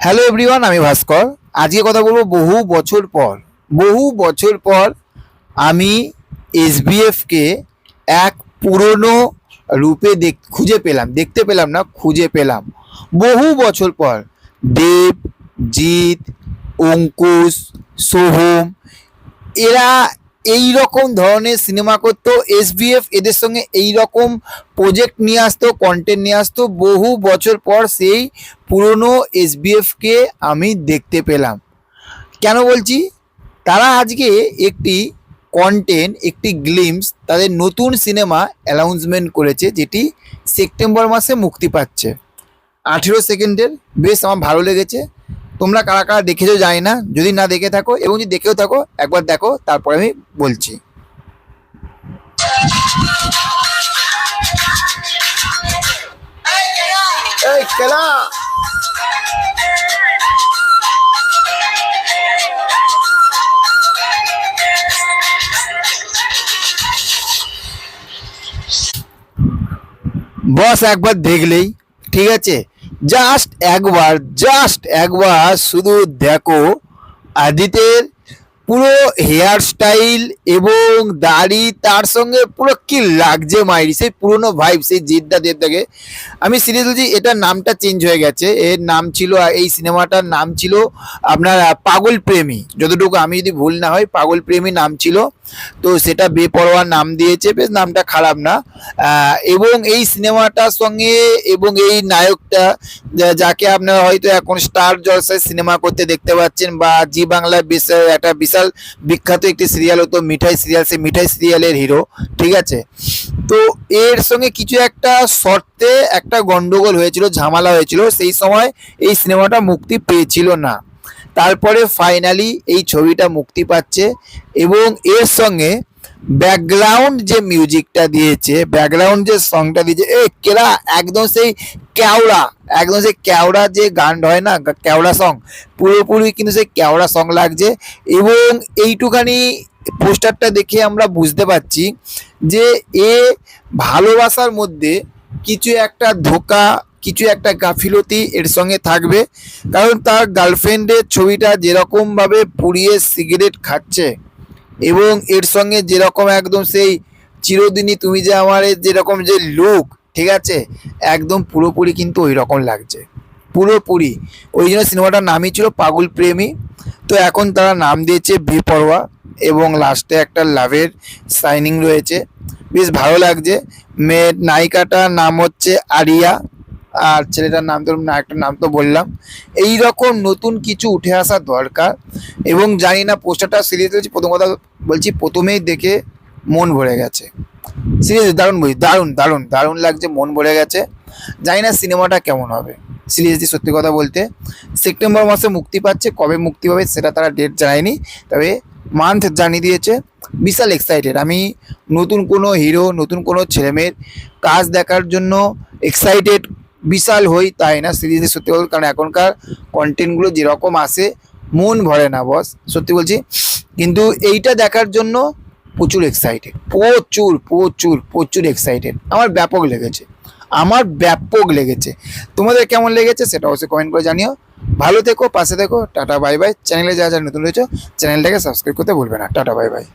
Hello everyone, আমি ভাস্কর। আজকে কথা বলবো বহু বছর পর আমি এসবিএফকে এক পুরনো রূপে দেখতে পেলাম না, খুঁজে পেলাম। বহু বছর পর দেব, জিৎ, অঙ্কুশ, সোহম এরা এই রকম ধরনের সিনেমা করতো। এসবিএফ এদের সঙ্গে এই রকম প্রজেক্ট নিয়ে আসতো, কন্টেন্ট নিয়ে আসতো। বহু বছর পর সেই পুরনো এসবিএফকে আমি দেখতে পেলাম। কেন বলছি? তারা আজকে একটি কন্টেন্ট, একটি গ্লিমস তাদের নতুন সিনেমা অ্যানাউন্সমেন্ট করেছে, যেটি সেপ্টেম্বর মাসে মুক্তি পাচ্ছে। 18 সেকেন্ডের, বেশ আমার ভালো লেগেছে। তোমরা কারা কারা দেখেছো জানি না, যদি না দেখে থাকো এবং যদি দেখেও থাকো একবার দেখো, তারপরে আমি বলছি। এই খেলা বস একবার দেখলেই ঠিক আছে, জাস্ট একবার শুধু দেখো আদিতের পুরো হেয়ার স্টাইল এবং দাড়ি, তার সঙ্গে পুরো কি লাগছে মাইরি, সেই পুরনো ভাইব, সেই জেদ্দা দেবদাকে। আমি সিরিয়াসলি, এটার নামটা চেঞ্জ হয়ে গেছে। এর নাম ছিল, এই সিনেমাটার নাম ছিল আপনার পাগল প্রেমী, যতটুকু আমি যদি ভুল না হয় পাগল প্রেমী নাম ছিল। তো সেটা বেপরোয়া নাম দিয়েছে, বেশ নামটা খারাপ না। এবং এই সিনেমাটার সঙ্গে এবং এই নায়কটা যাকে আপনারা হয়তো এখন স্টার জলসায় সিনেমা করতে দেখতে পাচ্ছেন, বা জি বাংলার একটা বিশাল বিখ্যাত একটি সিরিয়াল হতো মিঠাই সিরিয়াল, সেই মিঠাই সিরিয়ালের হিরো, ঠিক আছে। তো এর সঙ্গে কিছু একটা শর্তে একটা গন্ডগোল হয়েছিল, ঝামেলা হয়েছিল, সেই সময় এই সিনেমাটা মুক্তি পেয়েছিল না। তারপরে ফাইনালি এই ছবিটা মুক্তি পাচ্ছে এবং এর সঙ্গে ব্যাকগ্রাউন্ড যে মিউজিকটা দিয়েছে, ব্যাকগ্রাউন্ড যে সংটা দিয়েছে, কেরা একদম সেই কেওড়া যে গান হয় না, কেওড়া সং, পুরোপুরি কিন্তু সেই কেওড়া সং লাগছে। এবং এইটুখানি পোস্টারটা দেখে আমরা বুঝতে পারছি যে এ ভালোবাসার মধ্যে কিছু একটা ধোঁকা, কিছু একটা গাফিলতি এর সঙ্গে থাকবে। কারণ তার গার্লফ্রেন্ডের ছবিটা যেরকমভাবে পুড়িয়ে সিগারেট খাচ্ছে এবং এর সঙ্গে যেরকম একদম সেই চিরদিনই তুমি যে আমার যেরকম যে লুক, ঠিক আছে, একদম পুরোপুরি কিন্তু ওই রকম লাগছে, পুরোপুরি। ওই জন্য সিনেমাটার নামই ছিল পাগল প্রেমী। তো এখন তারা নাম দিয়েছে বেপরোয়া এবং লাস্টে একটা লাভের সাইনিং রয়েছে, বেশ ভালো লাগছে। মেয়ের নায়িকাটার নাম হচ্ছে আরিয়া, আর ছেলেটার নাম তো, নায়কটার নাম তো বললাম। এই রকম নতুন কিছু উঠে আসা দরকার। এবং জানি না, পোস্টারটা সিরিয়াসলি প্রথম কথা বলছি, প্রথমেই দেখে মন ভরে গেছে। সিরিয়াসলি দারুণ বই, দারুণ দারুণ দারুণ লাগছে, মন ভরে গেছে। জানি না সিনেমাটা কেমন হবে, সিরিয়াসলি সত্যি কথা বলতে। সেপ্টেম্বর মাসে মুক্তি পাচ্ছে, কবে মুক্তি পাবে সেটা তারা ডেট জানায়নি, তবে মান্থ জানিয়ে দিয়েছে। বিশাল এক্সাইটেড আমি, নতুন কোনো হিরো, নতুন কোনো ছেলেমেয়ের কাজ দেখার জন্য এক্সাইটেড বিশাল হই, তাই না সিরিয়াসলি সত্যি বলতে। কারণ এখনকার কন্টেন্টগুলো যেরকম আসে মন ভরে না বস, সত্যি বলছি। কিন্তু এইটা দেখার জন্য প্রচুর এক্সাইটেড, প্রচুর প্রচুর প্রচুর এক্সাইটেড। আমার ব্যাপক লেগেছে। তোমাদের কেমন লেগেছে সেটা অবশ্যই কমেন্ট করে জানিও। ভালো থেকো, পাশে থেকো, টাটা বাই বাই। চ্যানেলে যারা যারা নতুন রয়েছে চ্যানেলটাকে সাবস্ক্রাইব করতে ভুলবে না। Tata bye bye.